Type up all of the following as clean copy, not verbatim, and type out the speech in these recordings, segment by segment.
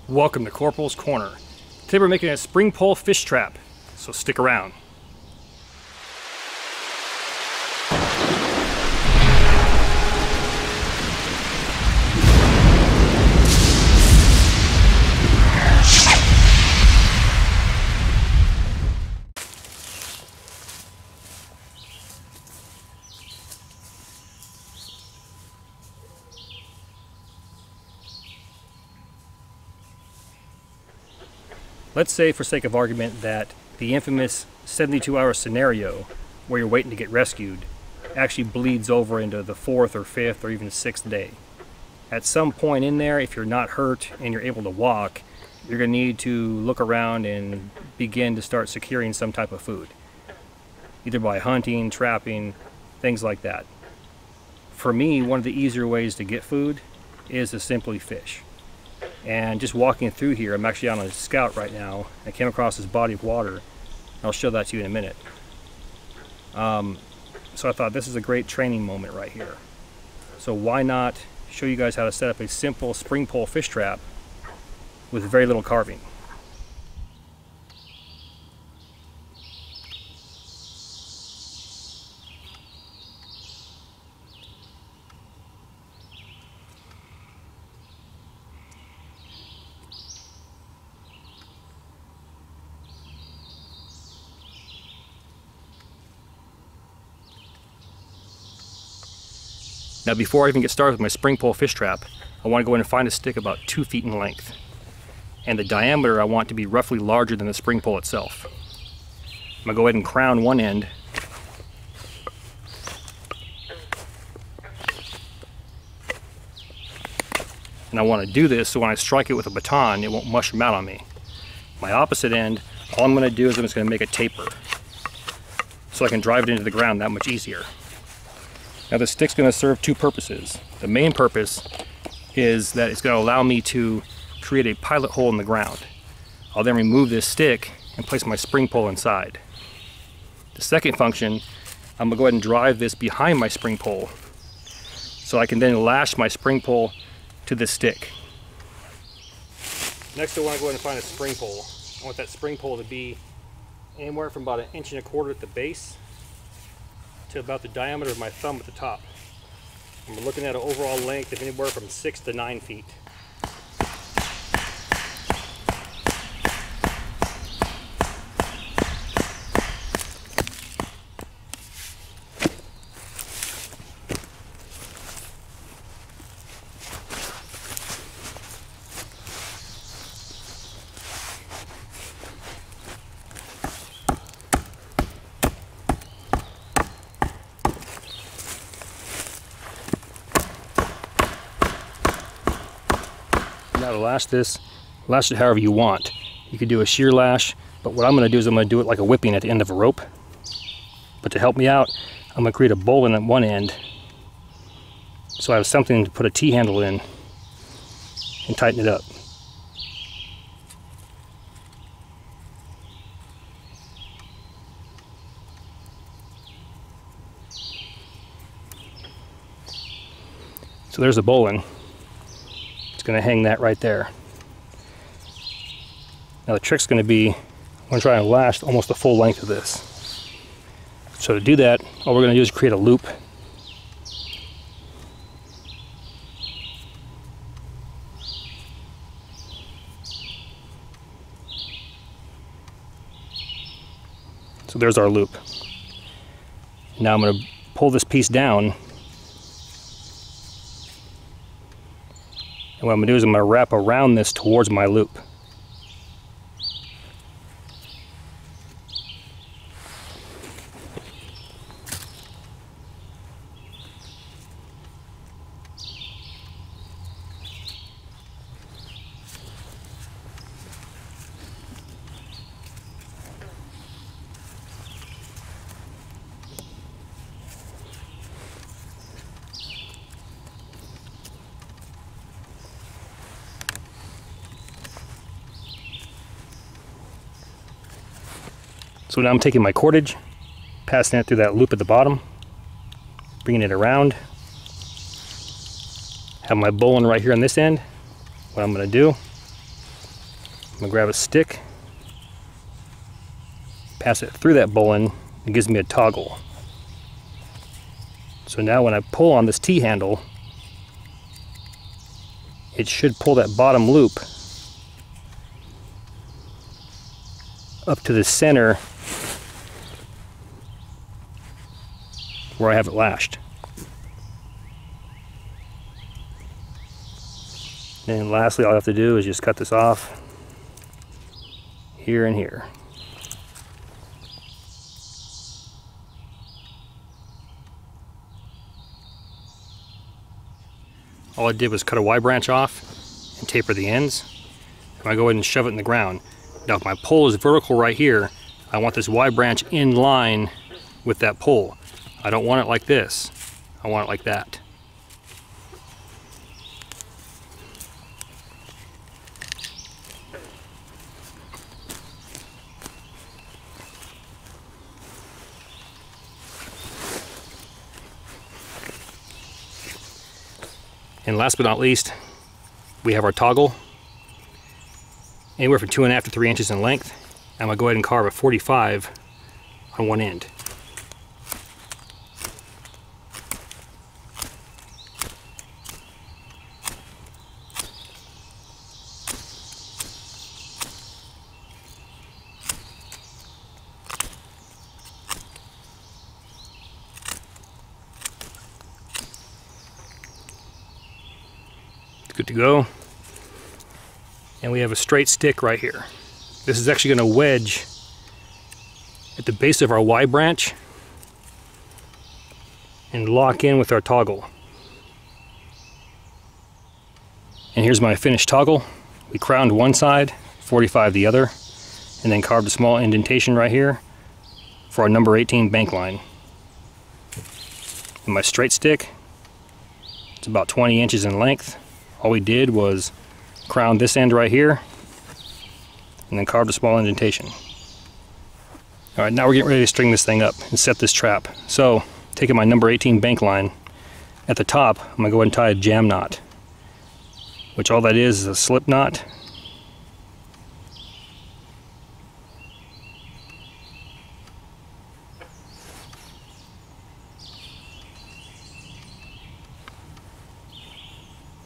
Welcome to Corporals Corner. Today we're making a spring pole fish trap, so stick around. Let's say, for sake of argument, that the infamous 72-hour scenario where you're waiting to get rescued actually bleeds over into the 4th or 5th or even 6th day. At some point in there, if you're not hurt and you're able to walk, you're going to need to look around and begin to start securing some type of food, either by hunting, trapping, things like that. For me, one of the easier ways to get food is to simply fish. And just walking through here, I'm actually on a scout right now. I came across this body of water. I'll show that to you in a minute. So I thought this is a great training moment right here. So why not show you guys how to set up a simple spring pole fish trap with very little carving. Now, before I even get started with my spring pole fish trap, I want to go in and find a stick about 2 feet in length. And the diameter I want to be roughly larger than the spring pole itself. I'm going to go ahead and crown one end. And I want to do this so when I strike it with a baton, it won't mushroom out on me. My opposite end, all I'm going to do is I'm just going to make a taper, so I can drive it into the ground that much easier. Now, the stick's going to serve two purposes. The main purpose is that it's going to allow me to create a pilot hole in the ground. I'll then remove this stick and place my spring pole inside. The second function, I'm going to go ahead and drive this behind my spring pole so I can then lash my spring pole to this stick. Next, I want to go ahead and find a spring pole. I want that spring pole to be anywhere from about 1.25 inches at the base to about the diameter of my thumb at the top. And we're looking at an overall length of anywhere from 6 to 9 feet. Now to lash this, lash it however you want. You could do a shear lash, but what I'm going to do is I'm going to do it like a whipping at the end of a rope. But to help me out, I'm going to create a bowline at one end so I have something to put a T-handle in and tighten it up. So there's a bowline. Going to hang that right there. Now the trick's going to be, I'm going to try and lash almost the full length of this. So to do that, all we're going to do is create a loop. So there's our loop. Now I'm going to pull this piece down. And what I'm going to do is I'm going to wrap around this towards my loop. So now I'm taking my cordage, passing it through that loop at the bottom, bringing it around. Have my bowline right here on this end. What I'm going to do I'm going to grab a stick, pass it through that bowline. It gives me a toggle. So now when I pull on this T-handle, it should pull that bottom loop up to the center where I have it lashed. And lastly, all I have to do is just cut this off here and here. All I did was cut a Y branch off and taper the ends. I'm going to go ahead and shove it in the ground. Now if my pole is vertical right here, I want this Y branch in line with that pole. I don't want it like this. I want it like that. And last but not least, we have our toggle, anywhere from 2.5 to 3 inches in length. I'm going to go ahead and carve a 45 on one end. Good to go. And we have a straight stick right here. This is actually going to wedge at the base of our Y branch and lock in with our toggle. And here's my finished toggle. We crowned one side, 45 the other, and then carved a small indentation right here for our number 18 bank line. And my straight stick, it's about 20 inches in length. All we did was crown this end right here and then carved a small indentation. Alright, now we're getting ready to string this thing up and set this trap. So, taking my number 18 bank line, at the top I'm going to go ahead and tie a jam knot, which all that is a slip knot.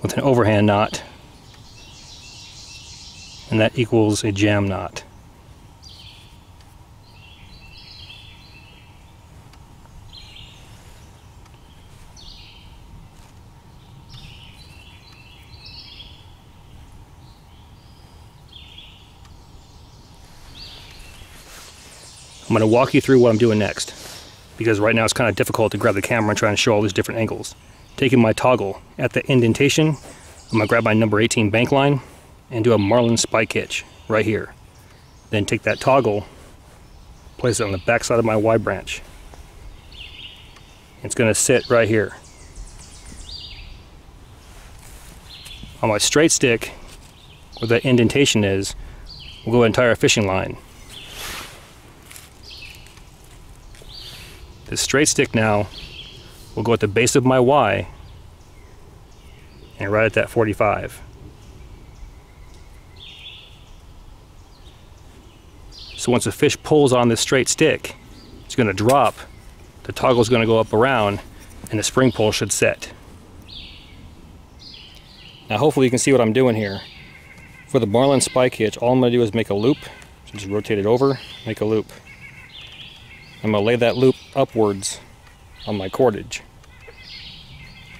With an overhand knot, and that equals a jam knot. I'm going to walk you through what I'm doing next, because right now it's kind of difficult to grab the camera and try and show all these different angles. Taking my toggle at the indentation, I'm going to grab my number 18 bank line and do a marlin spike hitch right here. Then take that toggle, place it on the back side of my Y branch. It's going to sit right here. On my straight stick, where the indentation is, we'll go ahead and tie our fishing line. This straight stick now will go at the base of my Y and right at that 45. So once the fish pulls on this straight stick, it's going to drop, the toggle is going to go up around, and the spring pull should set. Now hopefully you can see what I'm doing here. For the marlin spike hitch, all I'm going to do is make a loop. So just rotate it over, make a loop. I'm going to lay that loop upwards on my cordage.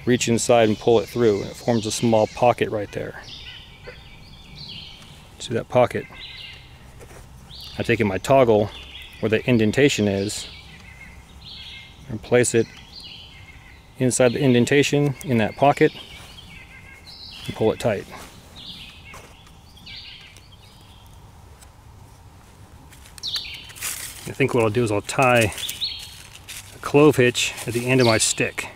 Reach inside and pull it through, and it forms a small pocket right there. See that pocket? I'm taking my toggle where the indentation is and place it inside the indentation in that pocket and pull it tight. I think what I'll do is I'll tie a clove hitch at the end of my stick.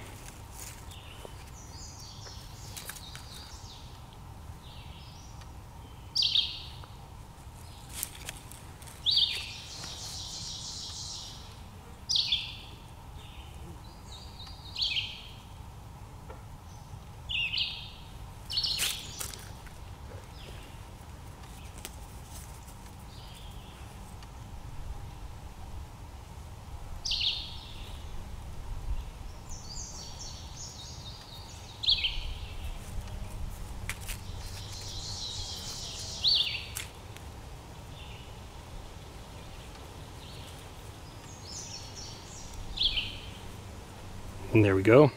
And there we go.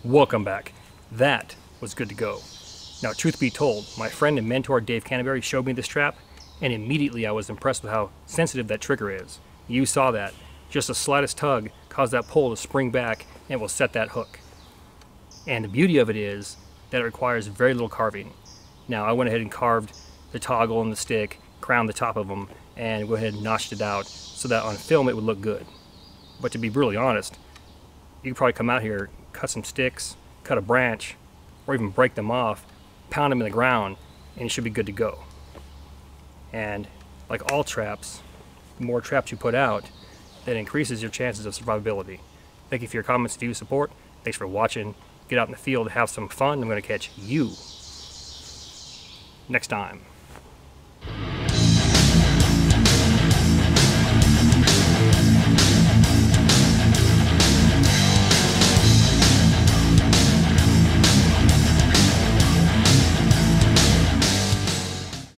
Welcome back. That was good to go. Now, truth be told, my friend and mentor Dave Canterbury showed me this trap, and immediately I was impressed with how sensitive that trigger is. You saw that. Just the slightest tug caused that pole to spring back and will set that hook. And the beauty of it is that it requires very little carving. Now, I went ahead and carved the toggle and the stick, crowned the top of them, and went ahead and notched it out so that on film it would look good. But to be brutally honest, you could probably come out here, cut some sticks, cut a branch, or even break them off, pound them in the ground, and you should be good to go. And like all traps, the more traps you put out, that increases your chances of survivability. Thank you for your comments, views, support. Thanks for watching. Get out in the field, have some fun. I'm going to catch you next time.